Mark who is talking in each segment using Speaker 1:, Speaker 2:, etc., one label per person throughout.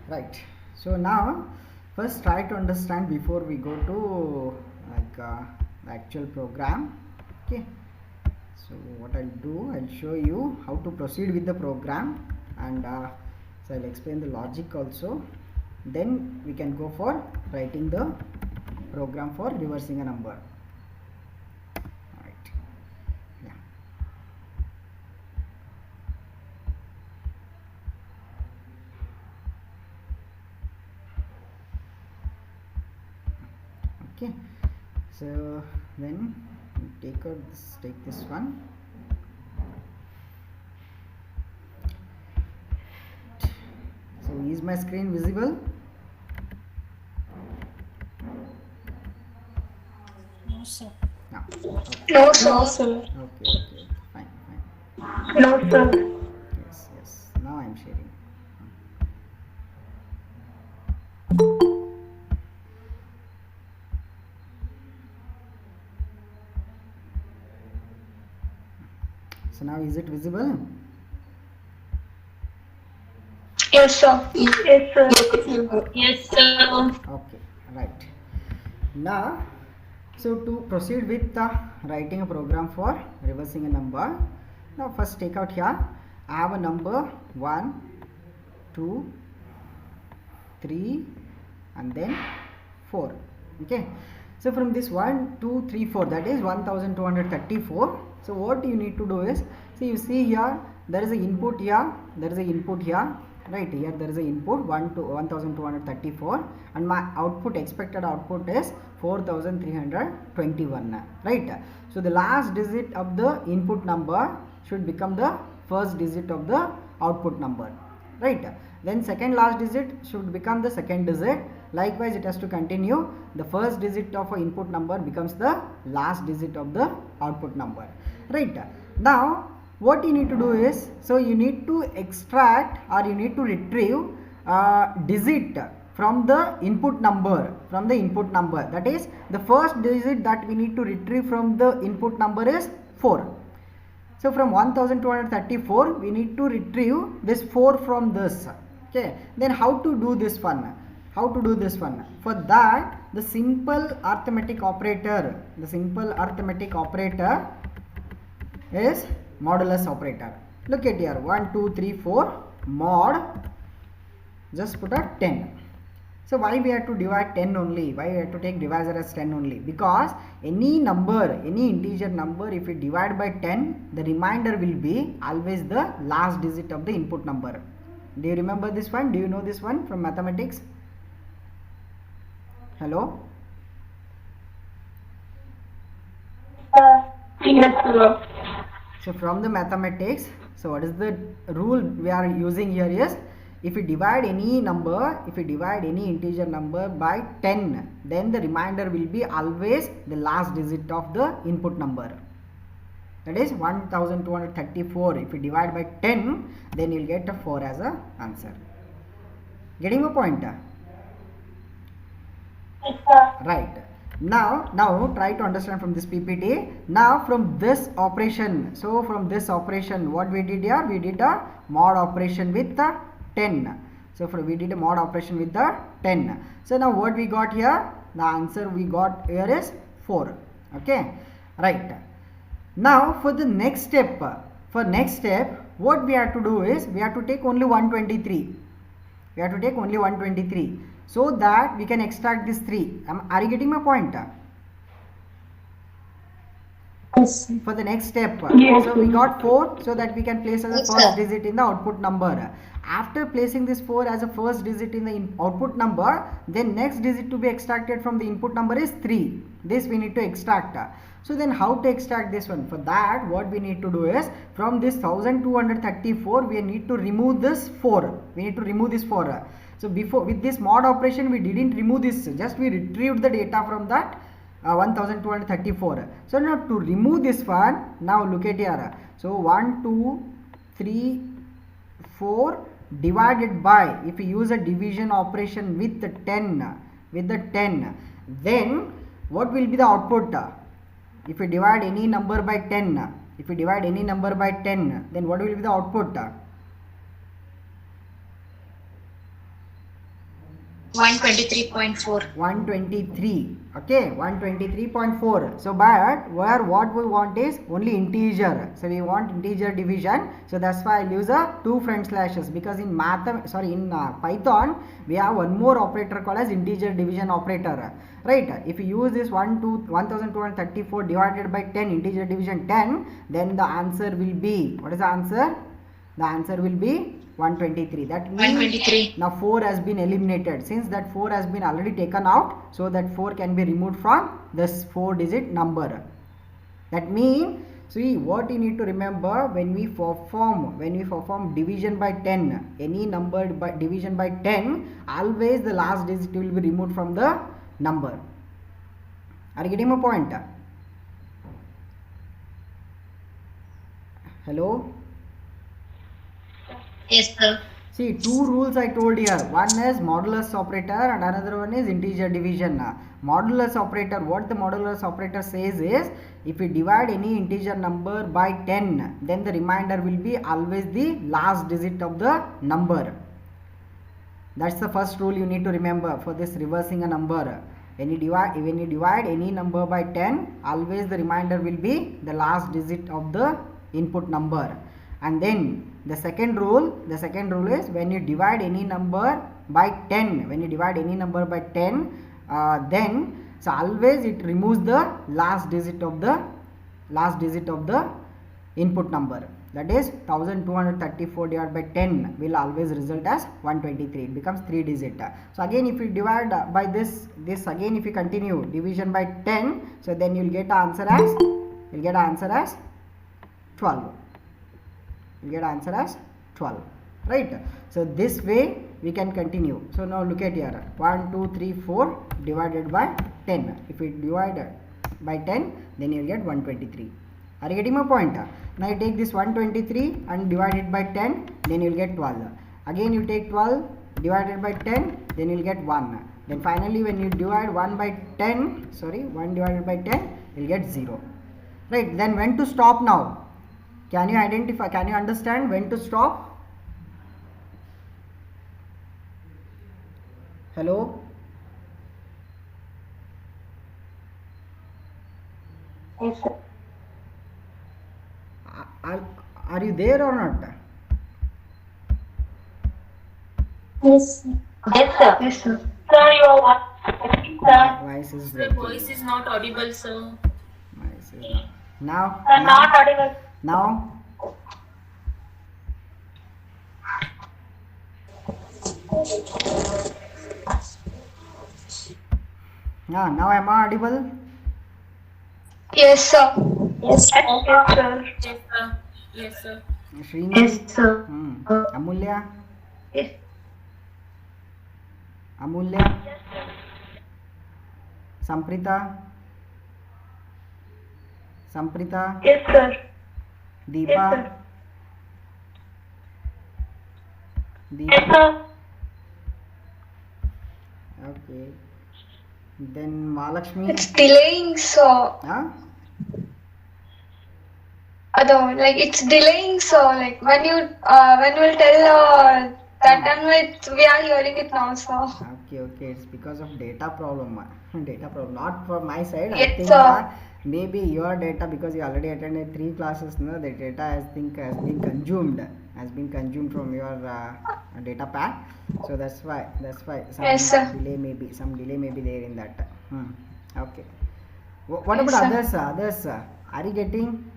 Speaker 1: Right. So now first try to understand before we go to the actual program. Okay. So what I'll do, I'll show you how to proceed with the program, and so I'll explain the logic also. Then we can go for writing the program for reversing a number. Right. Yeah. Okay. So then take this one. So is my screen visible?
Speaker 2: No, sir.
Speaker 1: No.
Speaker 3: No, sir.
Speaker 2: No, sir.
Speaker 1: Okay. Fine.
Speaker 3: No, sir.
Speaker 1: Yes. Now I'm sharing. So now is it visible?
Speaker 3: Yes, sir. Yes, sir.
Speaker 2: Yes, sir.
Speaker 1: Okay, right. Now, so to proceed with writing a program for reversing a number, now first take out here. I have a number 1, 2, 3, and then 4. Okay. So from this 1, 2, 3, 4, that is 1234. So what you need to do is, so you see here there is an input here, there is an input here, right? Here there is an input 1234, and my output, expected output is 4321, right? So the last digit of the input number should become the first digit of the output number, right? Then second last digit should become the second digit. Likewise it has to continue. The first digit of an input number becomes the last digit of the output number, right? Now what you need to do is, so you need to extract or you need to retrieve digit from the input number, that is the first digit that we need to retrieve from the input number is 4. So from 1234 we need to retrieve this 4 from this. Okay, then how to do this one? For that, the simple arithmetic operator is modulus operator. Look at here, 1 2 3 4 mod, just put a 10. So why we have to divide 10 only? Why we have to take divisor as 10 only? Because any number, any integer number, if we divide by 10, the remainder will be always the last digit of the input number. Do you remember this one? Do you know this one from mathematics? Hello?
Speaker 3: Yes, sir.
Speaker 1: So from the mathematics, so what is the rule we are using here is, if we divide any integer number by 10, then the remainder will be always the last digit of the input number. That is 1234. If we divide by 10, then you will get a 4 as a answer. Getting my point?
Speaker 3: Yes, sir.
Speaker 1: Right. Now try to understand from this PPT. Now from this operation, so from this operation, what we did here? We did a mod operation with the 10. So we did a mod operation with the 10. So now what we got here? The answer we got here is 4. Okay, right. Now for the next step, what we have to do is, we have to take only 123. So that we can extract this 3. Are you getting my point?
Speaker 2: Yes.
Speaker 1: For the next step,
Speaker 3: Yes.
Speaker 1: so we got 4, so that we can place as a
Speaker 2: Yes,
Speaker 1: first
Speaker 2: sir.
Speaker 1: digit in the output number. After placing this 4 as a first digit in the output number, then next digit to be extracted from the input number is 3. This we need to extract. So then how to extract this one? For that, what we need to do is, from this 1234 we need to remove this 4. So before, with this mod operation, we didn't remove this, just we retrieved the data from that 1234. So now to remove this one, now look at here. So 1 2 3 4 divided by, if we use a division operation with the 10, then what will be the output? If we divide any number by 10, then what will be the output?
Speaker 2: 123.4.
Speaker 1: 123. Okay, 123.4. So but where what we want is only integer, so we want integer division, so that's why I'll use a two front slashes, because in Python we have one more operator called as integer division operator, right? If you use this 1234 divided by 10, integer division 10, then the answer will be, what is the answer? The answer will be 123. That means
Speaker 2: 123.
Speaker 1: now 4 has been eliminated. Since that 4 has been already taken out, so that 4 can be removed from this 4-digit number. That means, see, what you need to remember, when we perform division by 10, any number by division by 10, always the last digit will be removed from the number. Are you getting my point? Hello?
Speaker 2: Yes, sir.
Speaker 1: See, two rules I told here. One is modulus operator and another one is integer division. Modulus operator, what the modulus operator says is, if we divide any integer number by 10, then the remainder will be always the last digit of the number. That's the first rule you need to remember for this reversing a number. When you divide any number by 10, always the remainder will be the last digit of the input number. And then the second rule is, when you divide any number by 10, then so always it removes the last digit of the input number. That is 1234 divided by 10 will always result as 123. It becomes 3 digit. So again, if you divide by this again, if you continue division by 10, so then you'll get answer as 12. You get answer as 12, right? So this way we can continue. So now look at here, 1 2 3 4 divided by 10. If we divide by 10, then you get 123. Are you getting my point? Now you take this 123 and divide it by 10, then you will get 12. Again you take 12 divided by 10, then you will get 1. Then finally when you divide 1 divided by 10, you will get 0. Right? Then when to stop now? Can you understand when to stop? Hello?
Speaker 3: Yes, sir.
Speaker 1: Are you there or not?
Speaker 2: Yes, sir.
Speaker 3: Yes, sir. Yes, sir. Sir, you are what?
Speaker 1: Voice is
Speaker 2: The
Speaker 1: breaking.
Speaker 2: voice is not audible, sir.
Speaker 1: Voice is not.
Speaker 3: Sir, not audible.
Speaker 1: Now? Now am I audible?
Speaker 3: Yes, sir.
Speaker 2: Yes, sir.
Speaker 3: Yes, sir.
Speaker 2: Yes, sir. Yes, sir.
Speaker 1: Srini?
Speaker 3: Yes, sir.
Speaker 1: Amulya?
Speaker 3: Yes.
Speaker 1: Amulya? Samprita?
Speaker 3: Yes, sir.
Speaker 1: Deepa?
Speaker 3: Yes, sir.
Speaker 1: Deepa?
Speaker 3: Yes, sir.
Speaker 1: Okay. Then Mahalakshmi?
Speaker 3: It's delaying, sir.
Speaker 1: Huh?
Speaker 3: It's delaying, so like when we'll tell that time we are hearing it now, so
Speaker 1: Okay, it's because of data problem. Not for my side. I
Speaker 3: Yes,
Speaker 1: think
Speaker 3: sir.
Speaker 1: maybe your data, because you already attended 3 classes, no, the data has been consumed from your data pack. So that's why some
Speaker 3: Yes, sir.
Speaker 1: delay may be there in that. Okay. What
Speaker 3: Yes,
Speaker 1: about
Speaker 3: sir.
Speaker 1: others? Are you getting?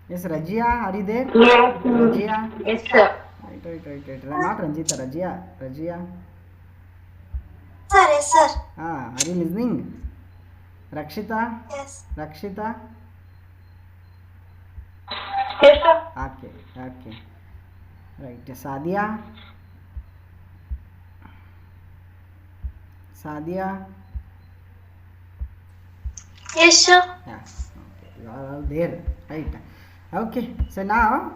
Speaker 1: Yes, Rajia, are you there?
Speaker 3: Yes.
Speaker 1: Rajia?
Speaker 3: Yes, sir.
Speaker 1: Right. Not Ranjita, Rajia.
Speaker 4: Sir, yes, sir.
Speaker 1: Are you listening? Rakshita?
Speaker 4: Yes.
Speaker 1: Rakshita?
Speaker 3: Yes, sir.
Speaker 1: Okay. Right. Sadia?
Speaker 4: Yes, sir.
Speaker 1: Yeah. Okay. You are all there. Right. Okay. So now,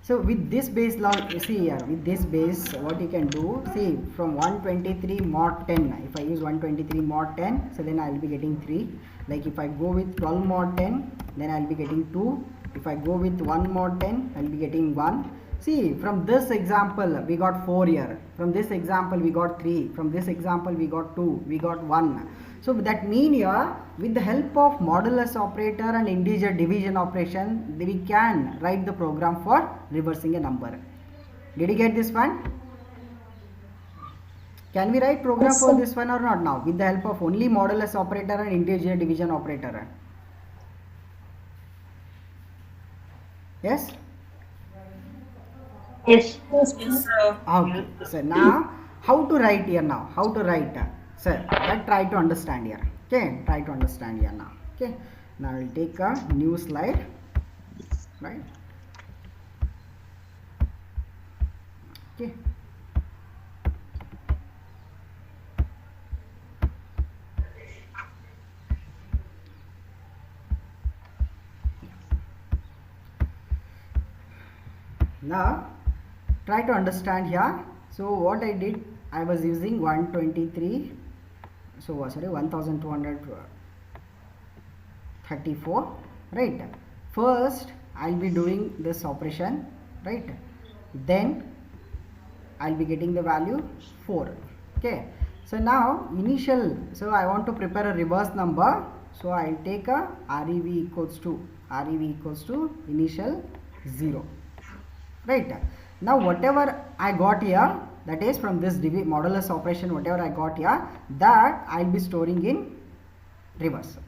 Speaker 1: with this base now, you see here, with this base, what you can do, see, from 123 mod 10, if I use 123 mod 10, so then I will be getting 3. Like if I go with 12 mod 10, then I will be getting 2. If I go with 1 mod 10, I will be getting 1. See, from this example we got 4 here, from this example we got 3, from this example we got 2, we got 1. So that mean here, with the help of modulus operator and integer division operation, we can write the program for reversing a number. Did you get this one? Can we write program
Speaker 4: Yes,
Speaker 1: for
Speaker 4: sir.
Speaker 1: this one or not now, with the help of only modulus operator and integer division operator? Yes?
Speaker 4: Yes.
Speaker 2: Yes, sir.
Speaker 1: Okay. So now, how to write here now? How to write? Sir, let's try to understand here. Okay, try to understand here now. Okay. Now I will take a new slide. Right. Okay. Now try to understand here. So what I did, I was using 123, so sorry, 1234, right? First I'll be doing this operation, right? Then I'll be getting the value 4. Okay, so now initial, so I want to prepare a reverse number, so I'll take a rev equals to initial 0. Right. Now whatever I got here, that is from this modulus operation, whatever I got here, that I'll be storing in reverse.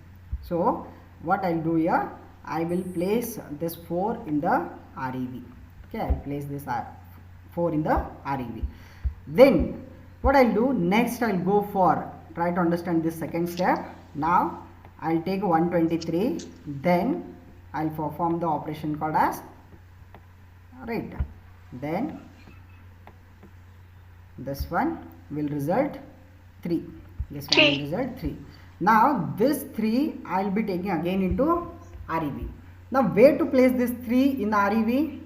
Speaker 1: So what I'll do here, I will place this 4 in the REV. Okay, I'll place this 4 in the REV. Then what I'll do next, I'll go for, try to understand this second step. Now I'll take 123, then I'll perform the operation called as, right, then this one will result 3, this one will result 3. Now this 3 I will be taking again into REV. Now where to place this 3 in REV?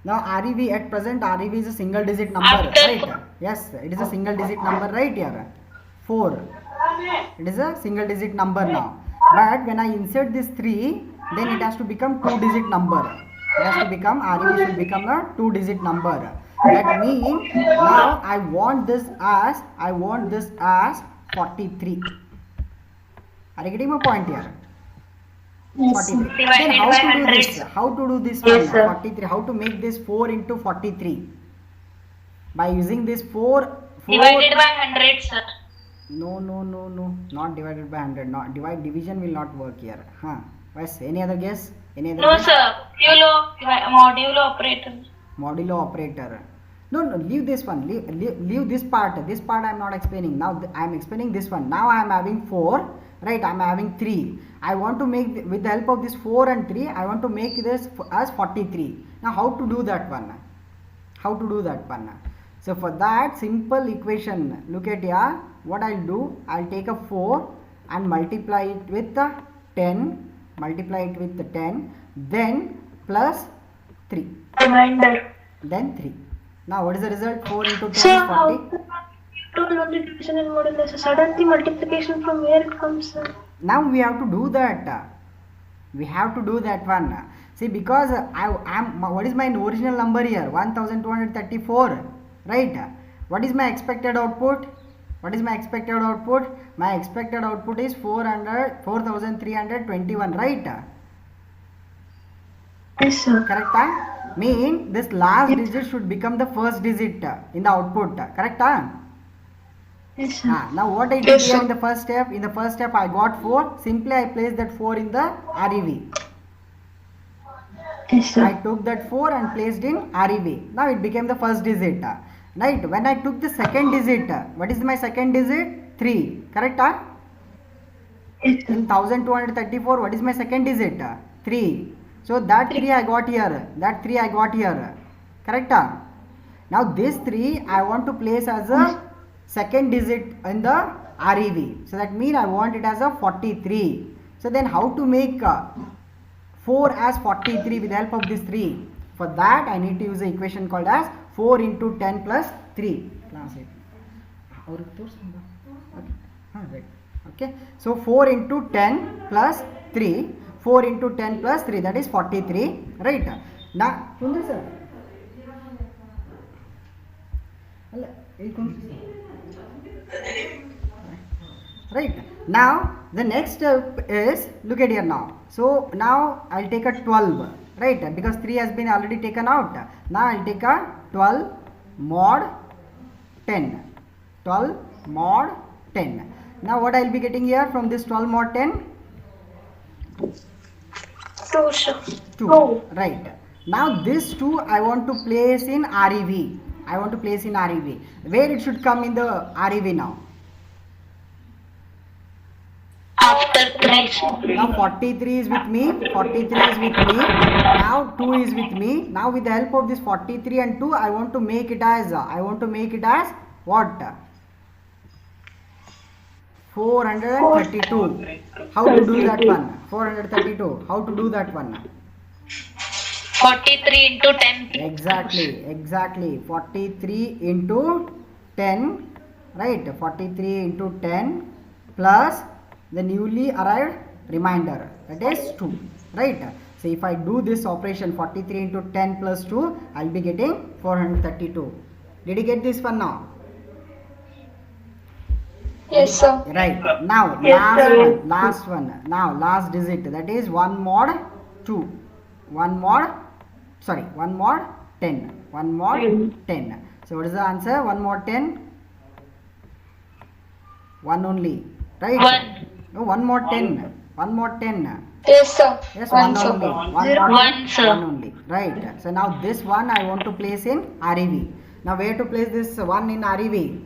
Speaker 1: Now REV, at present REV is a single digit number, right? Yes, it is a single digit number, right here, 4. It is a single digit number now. But when I insert this 3, then it has to become 2 digit number. It has to become, REV should become a 2 digit number. That means now I want this as 43. Are you getting my point here? 43. Then how to do this? How to do this one? 43. How to make this 4 into 43? By using this 4
Speaker 4: Divided by 100, sir.
Speaker 1: No, not divided by 100. Not division will not work here. Yes, any other guess? Any other
Speaker 4: No,
Speaker 1: guess?
Speaker 4: sir. Modulo operator.
Speaker 1: Modulo operator. No, leave this one. Leave this part. This part I am not explaining. Now I am explaining this one. Now I am having 4, right? I am having 3. I want to make, with the help of this 4 and 3, I want to make this as 43. Now how to do that one? How to do that one? So for that simple equation, look at here. What I'll do, I'll take a 4 and multiply it with 10. Multiply it with 10. Then plus 3.
Speaker 4: Reminder.
Speaker 1: Then 3. Now what is the result? 4 into 10 is
Speaker 4: Sir,
Speaker 1: 40.
Speaker 4: told only division and modulus. Suddenly multiplication from where it comes, sir?
Speaker 1: Now we have to do that. We have to do that one. See, because what is my original number here? 1234. Right? What is my expected output? What is my expected output? My expected output is 4321, right?
Speaker 4: Yes, sir.
Speaker 1: Correct? Mean this last digit should become the first digit in the output. Correct?
Speaker 4: Yes, sir.
Speaker 1: Now what I did here in the first step? In the first step I got 4. Simply I placed that 4 in the REV.
Speaker 4: Yes, sir.
Speaker 1: I took that 4 and placed in REV. Now it became the first digit. Right? When I took the second digit, what is my second digit? 3. Correct?
Speaker 4: Yes, sir.
Speaker 1: In 1234, what is my second digit? 3. So that 3 I got here. That 3 I got here. Correct? Now this 3 I want to place as a second digit in the REV. So that means I want it as a 43. So then how to make 4 as 43 with the help of this 3? For that I need to use the equation called as 4 into 10 plus 3. Okay. So 4 into 10 plus 3. 4 into 10 plus 3, that is 43, right? Now, sir. Right, now the next step is, look at here now. So now I'll take a 12, right, because 3 has been already taken out. Now I'll take a 12 mod 10, 12 mod 10. Now what I'll be getting here from this 12 mod 10?
Speaker 4: 2, sir.
Speaker 1: 2,
Speaker 4: Oh.
Speaker 1: right. Now this 2 I want to place in REV. I want to place in REV. Where it should come in the REV now?
Speaker 2: After 3.
Speaker 1: Now 43 is with me, 43 is with me, now 2 is with me. Now with the help of this 43 and 2, I want to make it as what? 432. How to do that one? 432. How to do that one?
Speaker 2: 43 into 10.
Speaker 1: Exactly. 43 into 10, right? 43 into 10 plus the newly arrived remainder, that is 2, right? So if I do this operation 43 into 10 plus 2, I'll be getting 432. Did you get this one now?
Speaker 3: Yes, sir.
Speaker 1: Right. Now
Speaker 4: Yes,
Speaker 1: last one. Now last digit, that is 1 mod 2. 1 mod 10. 1 mod 10. So what is the answer? 1 mod 10? 1 only, right?
Speaker 2: 1.
Speaker 1: No, 1 mod 10. 1 mod 10.
Speaker 3: Yes, sir.
Speaker 1: Yes,
Speaker 3: 1,
Speaker 1: 1
Speaker 3: sir.
Speaker 1: only. 1
Speaker 4: Zero.
Speaker 1: mod
Speaker 2: 1, sir.
Speaker 1: 1 only. Right. So now this one I want to place in REV. Now where to place this one in REV?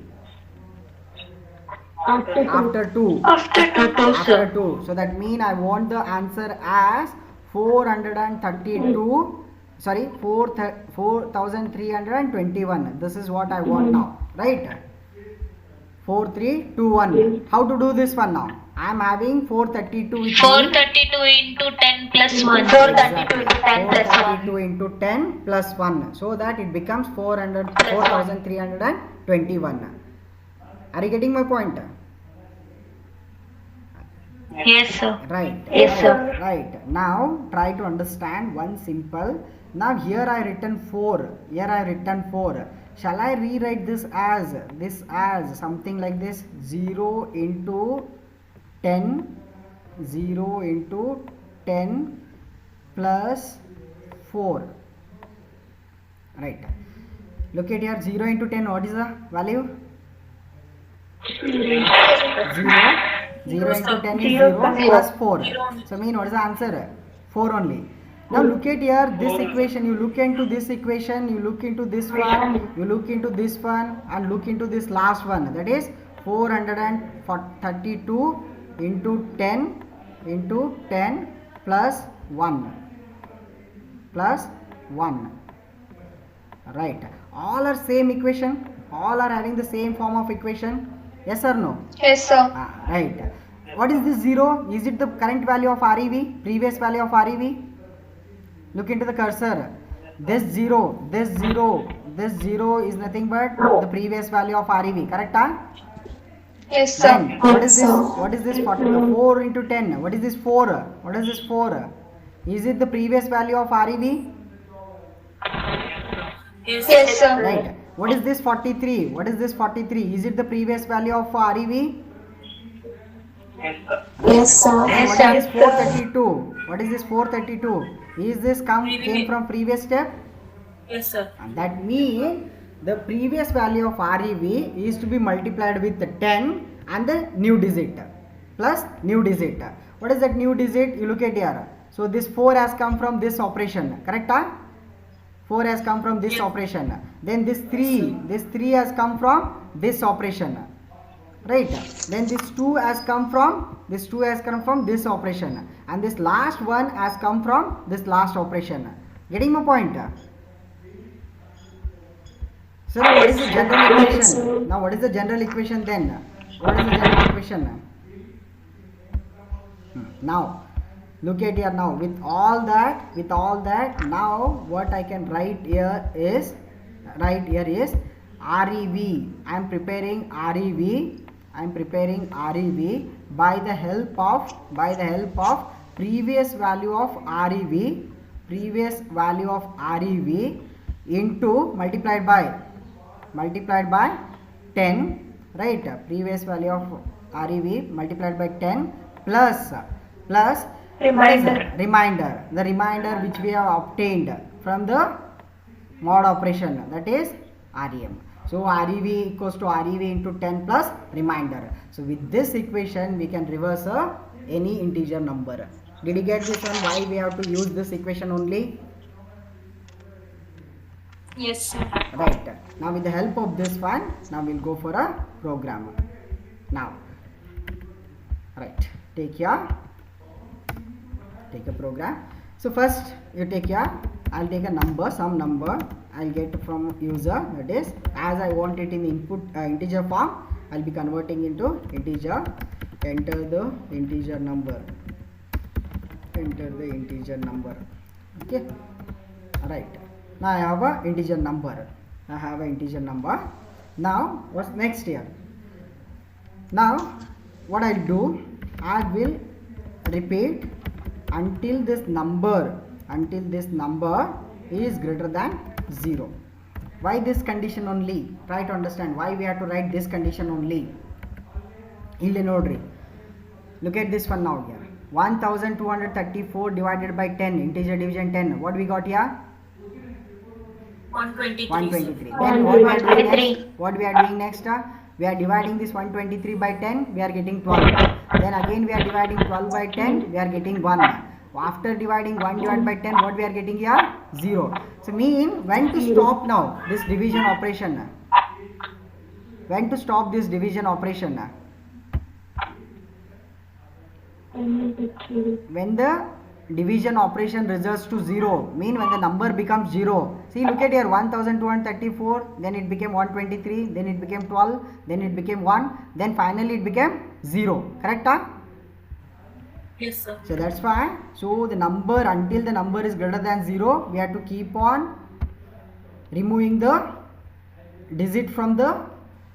Speaker 1: After 2.
Speaker 4: After 2,
Speaker 1: After 2. So that means I want the answer as 432. Sorry, 4,321. This is what I want now, right? 4321. How to do this one now? I am having 432 with
Speaker 2: 432 into 10 plus 1.
Speaker 3: 432 into 10 plus 1.
Speaker 1: 432 into 10 plus 1. So that it becomes 4,321. Are you getting my point?
Speaker 2: Yes, sir.
Speaker 1: Right.
Speaker 2: Yes, sir.
Speaker 1: Right. Now try to understand one simple. Now here I written 4. Here I written 4. Shall I rewrite this as something like this? 0 into 10. 0 into 10 plus 4. Right. Look at here. 0 into 10. What is the value? 0. 0 into 10 is 0 plus 4. So mean what is the answer? 4 only. Now look at here this equation. You look into this equation. You look into this one. You look into this one and look into this last one. That is 432 into 10 plus 1 plus 1. Right. All are same equation. All are having the same form of equation. Yes or no?
Speaker 3: Yes, sir.
Speaker 1: Right. What is this 0? Is it the current value of REV? Previous value of REV? Look into the cursor. This 0 is nothing but the previous value of REV. Correct?
Speaker 3: Yes, sir.
Speaker 1: Then what is this? What is this? 4 into 10. What is this 4? What is this 4? Is it the previous value of REV?
Speaker 3: Yes, sir.
Speaker 1: Right. What is this 43? What is this 43? Is it the previous value of REV?
Speaker 3: Yes, sir.
Speaker 1: Then what is this 432? What is this 432? Is this came from previous step?
Speaker 2: Yes, sir.
Speaker 1: And that means the previous value of REV is to be multiplied with 10 and the new digit plus new digit. What is that new digit? You look at here. So this 4 has come from this operation. Correct? 4 has come from this operation. Then this 3 has come from this operation. Right. Then this 2 has come from this operation, and this last one has come from this last operation. Getting my point? Sir, what is the general equation? Now what is the general equation then? What is the general equation? Now look at here. Now with all that now what I can write here is REV. I am preparing REV by the help of previous value of REV into multiplied by 10, right? Previous value of REV multiplied by 10 plus
Speaker 4: Reminder.
Speaker 1: Reminder. The remainder which we have obtained from the mod operation, that is REM. So REV equals to REV into 10 plus remainder. So with this equation we can reverse any integer number. Did you get this one? Why we have to use this equation only?
Speaker 2: Yes, sir.
Speaker 1: Right. Now with the help of this one, now we'll go for a program. Now, right, take a program. So first you take I'll take a number, some number I'll get from user, that is, as I want it in input integer form, I'll be converting into integer. Enter the integer number. Okay, right. Now I have a integer number. Now what's next here? Now what I'll do, I will repeat until this number is greater than 0. Why this condition only? Try to understand why we have to write this condition only. Illi nodri. Look at this one now here. 1234 divided by 10, integer division 10. What we got here?
Speaker 2: 123.
Speaker 1: 123. Then
Speaker 2: 123.
Speaker 1: what we are doing next? We are dividing this 123 by 10, we are getting 12. Then again we are dividing 12 by 10, we are getting 1. After dividing 1 divided by 10, what we are getting here? 0. So mean, when to stop now this division operation? When to stop this division operation? When the division operation results to 0, mean when the number becomes 0. See, look at here, 1234, then it became 123, then it became 12, then it became 1, then finally it became 0. Correct?
Speaker 2: Yes, sir.
Speaker 1: So that's why, so the number, until the number is greater than 0, we have to keep on removing the digit from the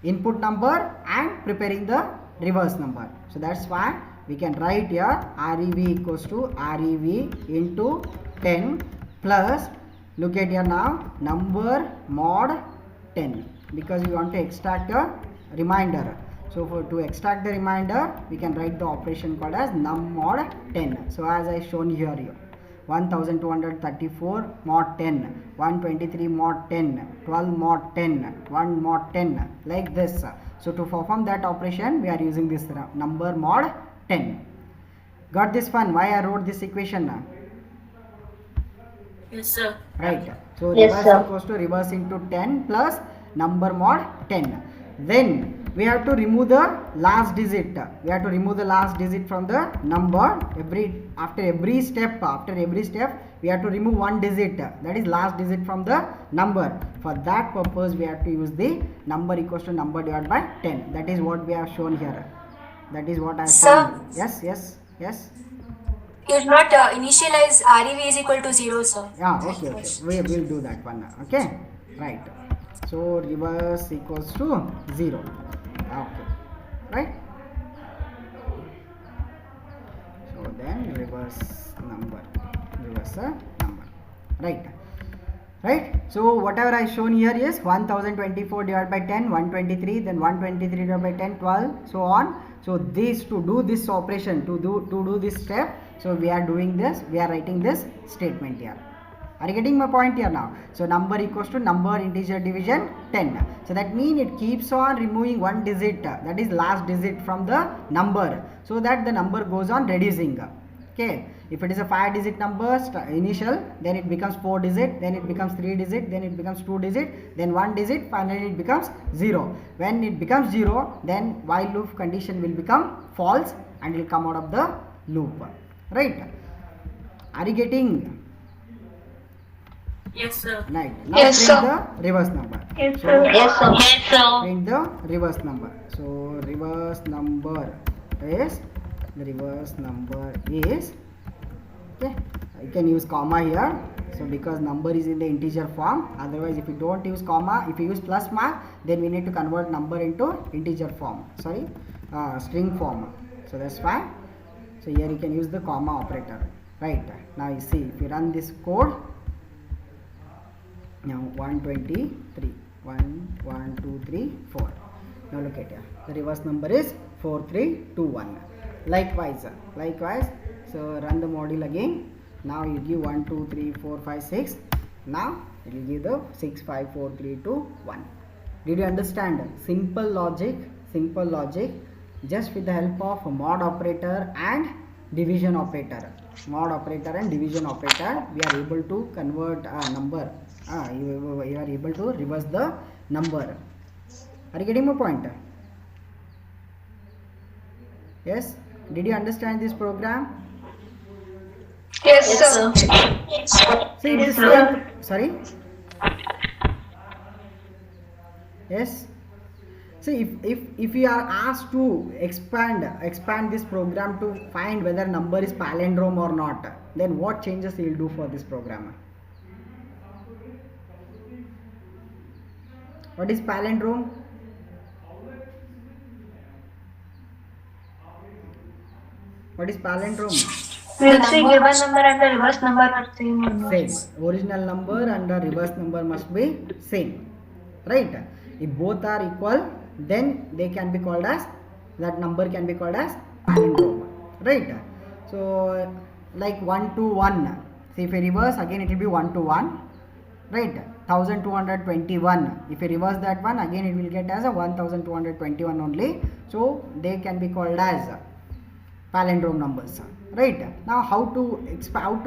Speaker 1: input number and preparing the reverse number. So that's why we can write here REV equals to REV into 10 plus, look at here now, number mod 10, because we want to extract a remainder. So to extract the remainder, we can write the operation called as num mod 10. So as I shown here, 1234 mod 10, 123 mod 10, 12 mod 10, 1 mod 10, like this. So to perform that operation, we are using this number mod 10. Got this one? Why I wrote this equation?
Speaker 2: Yes, sir.
Speaker 1: Right. So
Speaker 4: Yes,
Speaker 1: reverse
Speaker 4: sir.
Speaker 1: equals to reverse into 10 plus number mod 10. Then we have to remove the last digit. We have to remove the last digit from the number. After every step we have to remove one digit, that is last digit from the number. For that purpose we have to use the number equals to number divided by 10. That is what we have shown here. That is what I have
Speaker 5: Sir?
Speaker 1: shown. Yes.
Speaker 5: You did not initialize REV is equal to 0, sir.
Speaker 1: Yeah, okay. We will do that one. Okay, right. So reverse equals to 0. Okay, right. So then reverse number, right. So whatever I shown here is 1024 divided by 10, 123, then 123 divided by 10, 12, so on. So this, to do this operation, to do this step, so we are doing this, we are writing this statement here. Are you getting my point here now? So number equals to number integer division 10. So that means it keeps on removing one digit, that is last digit from the number, so that the number goes on reducing. Okay, if it is a 5-digit number initial, then it becomes 4 digit, then it becomes 3 digit, then it becomes 2 digit, then 1 digit, finally it becomes 0. When it becomes 0, then while loop condition will become false and will come out of the loop. Right? Are you getting?
Speaker 2: Yes, sir.
Speaker 1: Right. Now
Speaker 3: Yes,
Speaker 1: print
Speaker 3: sir.
Speaker 1: the reverse number.
Speaker 4: Yes, sir.
Speaker 2: Yes, sir.
Speaker 1: Print the reverse number. So reverse number is okay. You can use comma here. So because number is in the integer form. Otherwise, if you don't use comma, if you use plus mark, then we need to convert number into integer form. Sorry, string form. So that's why. So here you can use the comma operator, right? Now you see, if you run this code, now 123, 1 1 2 3 4. Now look at here, the reverse number is 4321. Likewise, so run the module again. Now you give 1 2 3 4 5 6. Now it will give the 6 5 4 3 2 1. Did you understand? Simple logic, just with the help of mod operator and division operator. Mod operator and division operator, we are able to convert a number. You are able to reverse the number. Are you getting my point? Yes? Did you understand this program?
Speaker 3: Yes,
Speaker 2: Yes,
Speaker 3: sir.
Speaker 2: sir.
Speaker 1: See, this same, sorry? Yes? See, if you are asked to expand this program to find whether number is palindrome or not, then what changes you will do for this program? What is palindrome? What is palindrome?
Speaker 4: We'll see given number and the reverse number are same or not.
Speaker 1: Same. Original number and the reverse number must be same, right? If both are equal, then they can be called as, that number can be called as palindrome, right? So like 1 to 1, see, if you reverse, again it will be 1 to 1, right? 1221, if you reverse that one, again it will get as a 1221 only. So they can be called as palindrome numbers, right? Now how to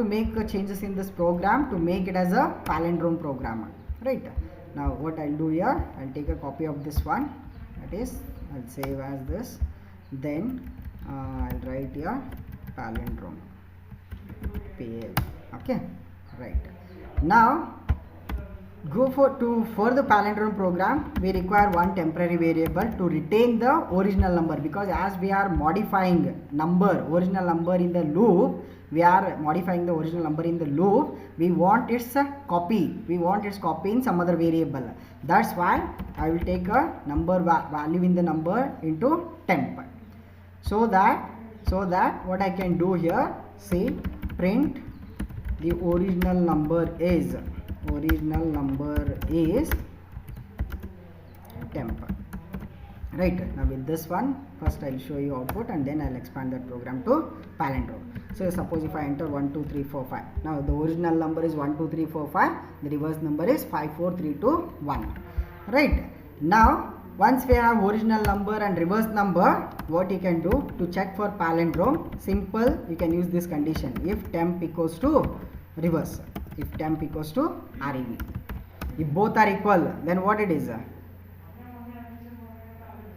Speaker 1: make changes in this program to make it as a palindrome program, right? Now what I'll do here, I'll take a copy of this one, that is, I'll save as this, then I'll write here palindrome PL. Okay, right. Now go for the palindrome program, we require one temporary variable to retain the original number, because as we are modifying original number in the loop, we want its copy in some other variable. That's why I will take a number value in the number into temp, so that what I can do here, see, print the original number is temp, right? Now with this one, first I'll show you output and then I'll expand that program to palindrome. So suppose if I enter 1 2 3 4 5, now the original number is 1 2 3 4 5, the reverse number is 5 4 3 2 1, right? Now once we have original number and reverse number, what you can do to check for palindrome, simple, you can use this condition, if temp equals to reverse, if temp equals to REV. If both are equal, then what it is?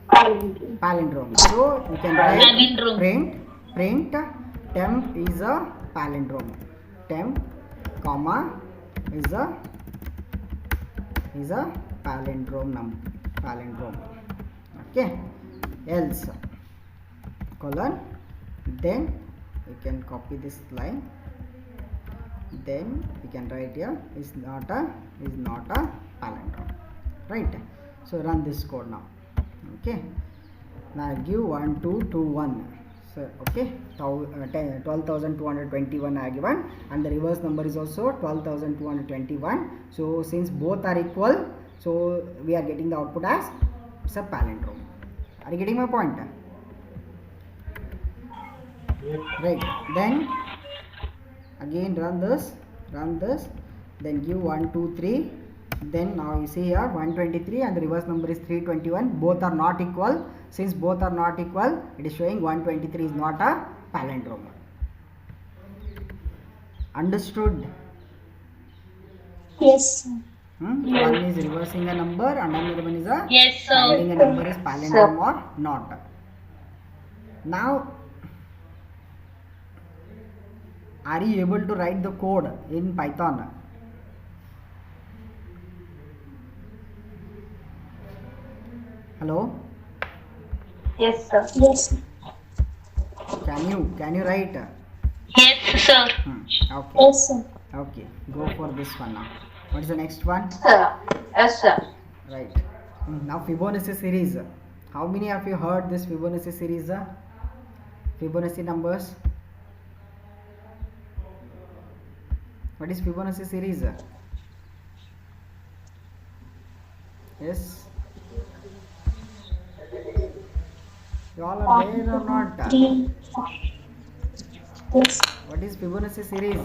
Speaker 1: Palindrome. So you can write
Speaker 2: Palindrome.
Speaker 1: print temp is a palindrome. Temp comma is a palindrome palindrome. Okay. Else colon, then you can copy this line, then we can write here is not a palindrome, right? So run this code now. Okay, now give 1 2 2 1, so okay, 12,221 I given, and the reverse number is also 12,221. so since both are equal, so we are getting the output as a palindrome. Are you getting my point? Right, then again run this, then give 1 2 3, then now you see here 123 and the reverse number is 321, both are not equal. Since both are not equal, it is showing 123 is not a palindrome. Understood?
Speaker 2: Yes, sir.
Speaker 1: One is reversing a number and another one is a
Speaker 2: Yes, sir.
Speaker 1: finding a number is palindrome or not. Now are you able to write the code in Python? Hello?
Speaker 4: Yes, sir.
Speaker 2: Yes.
Speaker 1: Can you write?
Speaker 2: Yes, sir.
Speaker 1: Okay.
Speaker 2: Yes, sir.
Speaker 1: Okay. Go for this one now. What is the next one?
Speaker 4: Sir. Yes, sir.
Speaker 1: Right. Now Fibonacci series. How many of you heard this Fibonacci series? Fibonacci numbers. What is Fibonacci series? Yes. You all are there or not?
Speaker 2: 3, 5. Yes.
Speaker 1: What is Fibonacci series?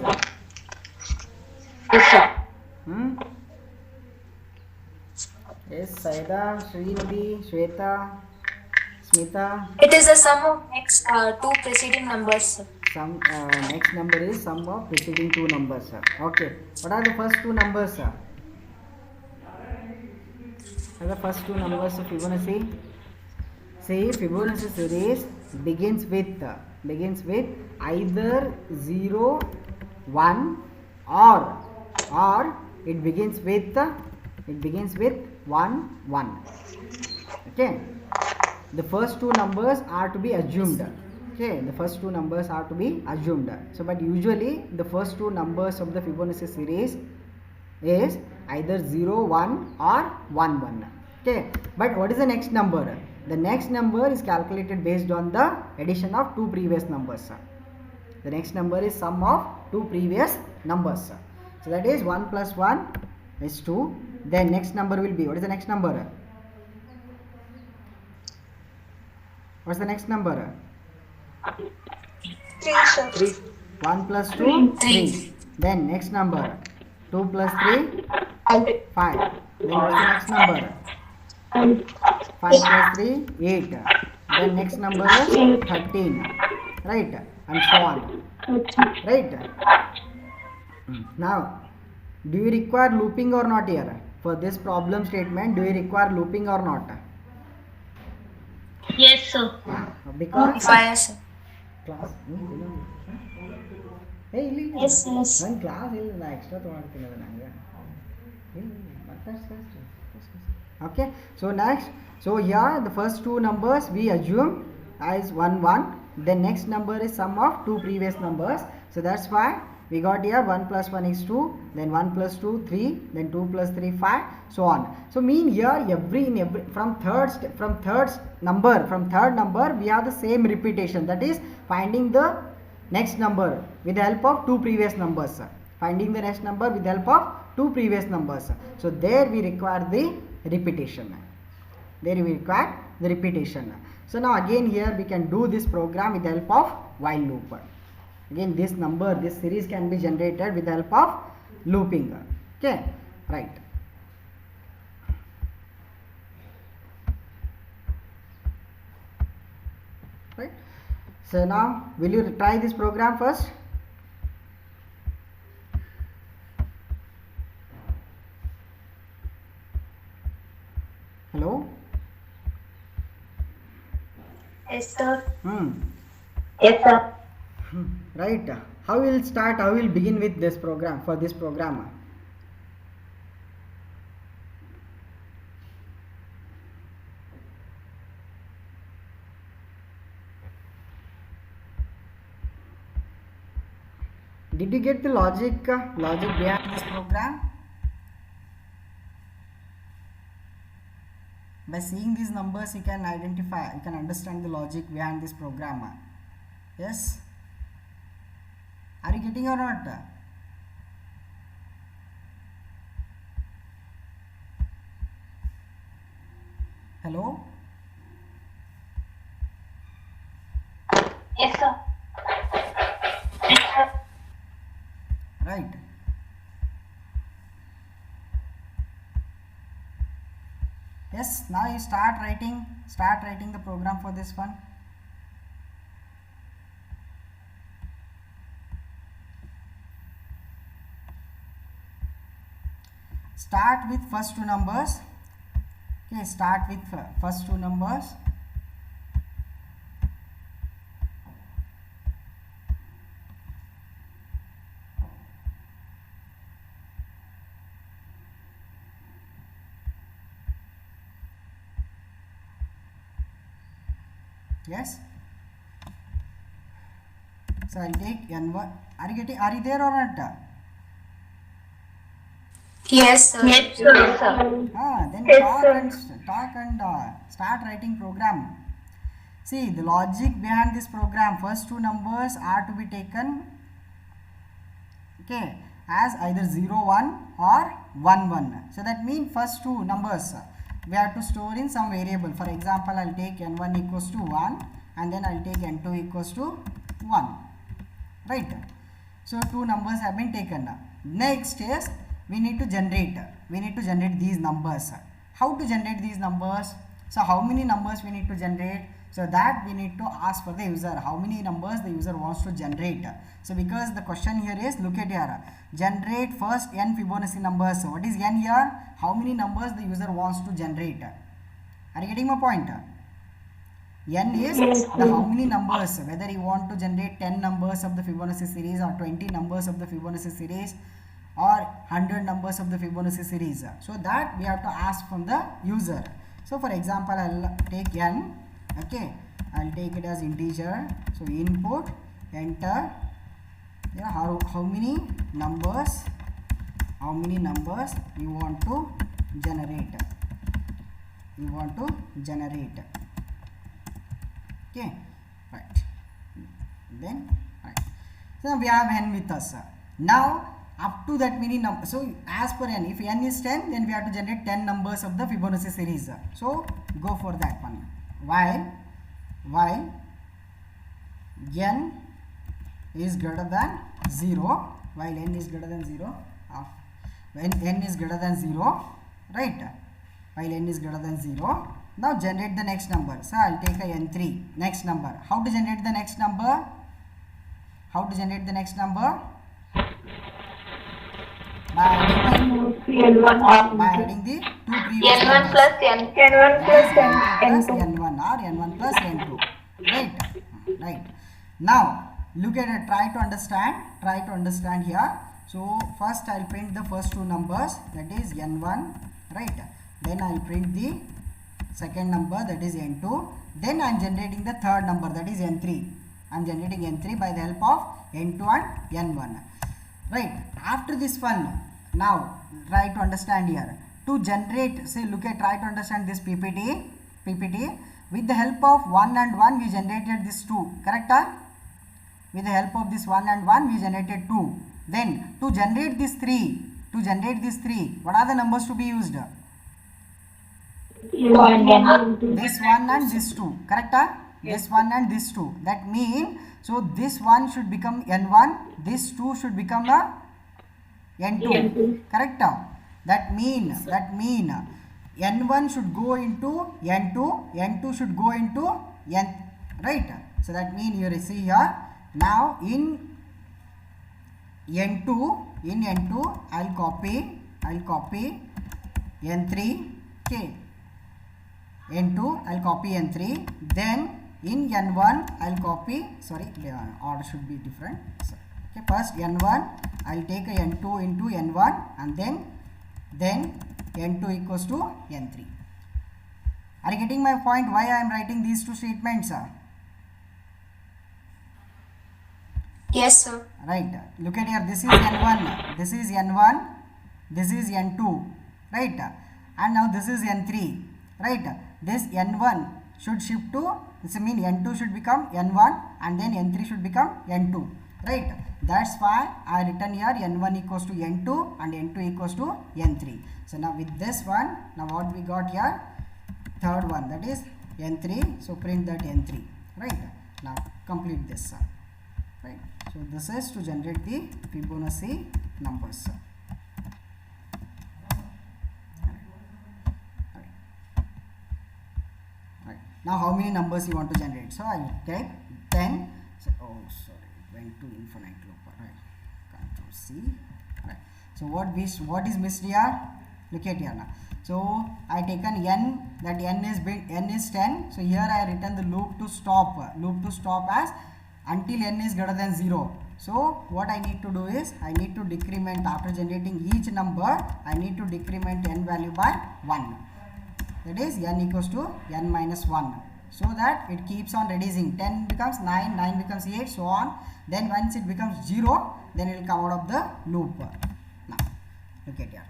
Speaker 2: Yes, sir.
Speaker 1: Hmm? Yes, Saida, Srinidhi, Shweta, Smita.
Speaker 5: It is the sum of next two preceding numbers, sir.
Speaker 1: Some next number is sum of preceding two numbers. Okay. What are the first two numbers? What are the first two numbers of Fibonacci? See, Fibonacci series begins with either 0, 1 or it begins with 1, 1. Okay. The first two numbers are to be assumed. Okay, the first two numbers are to be assumed. So, but usually the first two numbers of the Fibonacci series is either 0, 1 or 1, 1. Okay, but what is the next number? The next number is calculated based on the addition of two previous numbers. The next number is sum of two previous numbers. So that is 1 plus 1 is 2. Then next number will be, what is the next number? What's the next number?
Speaker 3: 3, sir.
Speaker 1: 1 plus 2, 3. Then next number, 2 plus 3, 5. Then what's the next number? 5 plus 3, 8. Then next number is 13. Right? And so on. Right? Now, do you require looping or not here? For this problem statement, do you require looping or not?
Speaker 2: Yes, sir.
Speaker 1: Because
Speaker 5: Fire, sir.
Speaker 1: class. Hey,
Speaker 2: Yes, yes.
Speaker 1: one class extra okay, so next, so here the first two numbers we assume as 1, 1. The next number is sum of two previous numbers. So that's why we got here 1 plus 1 is 2, then 1 plus 2 3, then 2 plus 3 5, so on. So mean here from third number we have the same repetition, that is finding the next number with the help of two previous numbers. Finding the next number with the help of two previous numbers. So there we require the repetition. So now again here we can do this program with the help of while loop. Again this series can be generated with the help of looping. Okay, right. Right. So now will you try this program first? Hello?
Speaker 2: Yes, sir.
Speaker 4: Yes, sir.
Speaker 1: Right. How will start? How will begin with this program? For this program, did you get the logic behind this program? By seeing these numbers, you can identify, you can understand the logic behind this program. Yes? Are you getting or not? Hello?
Speaker 2: Yes, sir. Yes, sir.
Speaker 1: Right. Yes, now you start writing the program for this one. Start with first two numbers. Okay, start with first two numbers. Yes. So I'll take N1. Are you there or not?
Speaker 5: Yes, sir.
Speaker 2: Yes, sir.
Speaker 1: Then
Speaker 4: Yes,
Speaker 1: talk and start writing program. See the logic behind this program. First two numbers are to be taken. Okay, as either 0 1 or 1 1. So that means first two numbers we have to store in some variable. For example, I'll take n1 equals to 1 and then I'll take n2 equals to 1, right? So two numbers have been taken. Next is we need to generate these numbers. How to generate these numbers? So how many numbers we need to generate? So that we need to ask for the user how many numbers the user wants to generate. So because the question here is, look at here, generate first n Fibonacci numbers. So what is n here? How many numbers the user wants to generate? Are you getting my point? N is the how many numbers, whether you want to generate 10 numbers of the Fibonacci series or 20 numbers of the Fibonacci series or 100 numbers of the Fibonacci series. So that we have to ask from the user. So for example, I'll take n, okay, I'll take it as integer. So input, enter, yeah, how many numbers you want to generate, okay, right, then right. So we have n with us. Now up to that many numbers, so as per n, if n is 10, then we have to generate 10 numbers of the Fibonacci series. So go for that one. While n is greater than 0, when n is greater than 0, right, while n is greater than 0, now generate the next number. So I'll take a n3, next number. How to generate the next number? By adding the two previous
Speaker 3: N1
Speaker 1: numbers.
Speaker 3: plus N1 plus
Speaker 1: N1
Speaker 3: N2.
Speaker 1: or n1 plus n2, right. Now look at it, try to understand here. So first I'll print the first two numbers, that is n1, right, then I'll print the second number, that is n2, then I'm generating the third number, that is n3. I'm generating n3 by the help of n2 and n1, right. After this one, now try to understand here, to generate, say look at, try to understand this PPT. With the help of 1 and 1 we generated this 2, correct? With the help of this 1 and 1 we generated 2. Then to generate this 3, what are the numbers to be used? This 1 and this 2, correct? This 1 and this 2. That means, so this 1 should become n1, this 2 should become a n2, correct? That mean n1 should go into n2, n2 should go into n, right? So that means you see here, now in n2 I'll copy n3, okay, n2 I'll copy n3, then in n1 I'll copy, sorry, order should be different. So, okay, first n1 I'll take a n2 into n1 and then n2 equals to n3. Are you getting my point why I am writing these two statements?
Speaker 5: Yes, sir.
Speaker 1: Right, look at here, this is n1, this is n2, right, and now this is n3, right. This n1 should shift to, this means n2 should become n1 and then n3 should become n2, right. That's why I written here n1 equals to n2 and n2 equals to n3. So now with this one, now what we got here, third one, that is n3, so print that n3, right. Now complete this, right. So this is to generate the Fibonacci numbers. Right. Now how many numbers you want to generate? So I will take 10. So, oh sorry, it went to infinite loop. Right. Control C. Right. So what is missed here? Look at here now. So I taken n, that n is 10. So here I written the loop to stop as until n is greater than 0. So what I need to do is, I need to decrement, after generating each number, I need to decrement n value by 1. That is n equals to n minus 1. So that it keeps on reducing. 10 becomes 9, 9 becomes 8, so on. Then once it becomes 0, then it will come out of the loop. Now look at here.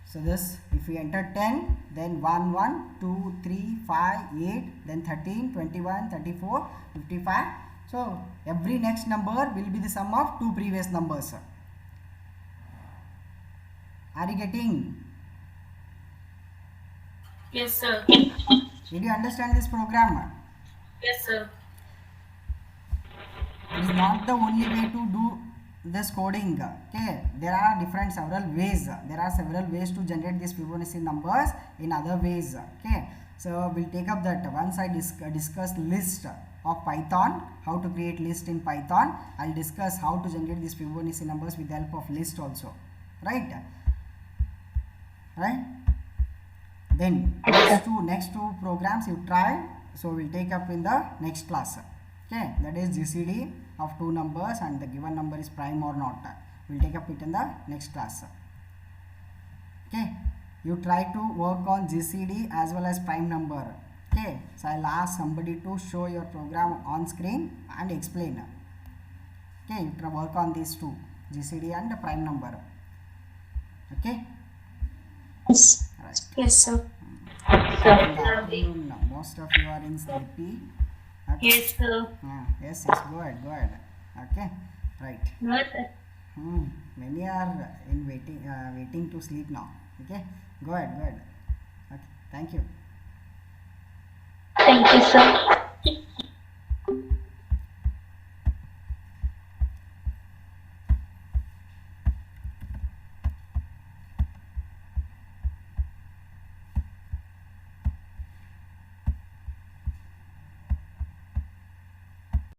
Speaker 1: So this, if we enter 10, then 1, 1, 2, 3, 5, 8, then 13, 21, 34, 55. So every next number will be the sum of two previous numbers. Are you getting?
Speaker 6: Yes, sir.
Speaker 1: Did you understand this program?
Speaker 6: Yes, sir.
Speaker 1: It is not the only way to do this coding. Okay, there are several ways. There are several ways to generate these Fibonacci numbers in other ways. Okay, so we'll take up that once I discuss list of Python, how to create list in Python. I'll discuss how to generate these Fibonacci numbers with the help of list also. Right? Then next two programs you try. So we'll take up in the next class. Okay, that is GCD of two numbers and the given number is prime or not. We'll take up it in the next class. Okay, you try to work on GCD as well as prime number. Okay, so I'll ask somebody to show your program on screen and explain. Okay, you try work on these two, GCD and the prime number. Okay.
Speaker 2: Yes.
Speaker 1: Right.
Speaker 5: Yes, sir.
Speaker 1: Most of you are in sleepy. Okay.
Speaker 6: Yes, sir.
Speaker 1: Yes, go ahead. Okay, right.
Speaker 6: What, sir?
Speaker 1: Many are in waiting to sleep now. Okay, go ahead. Okay, thank you.
Speaker 4: Thank you, sir.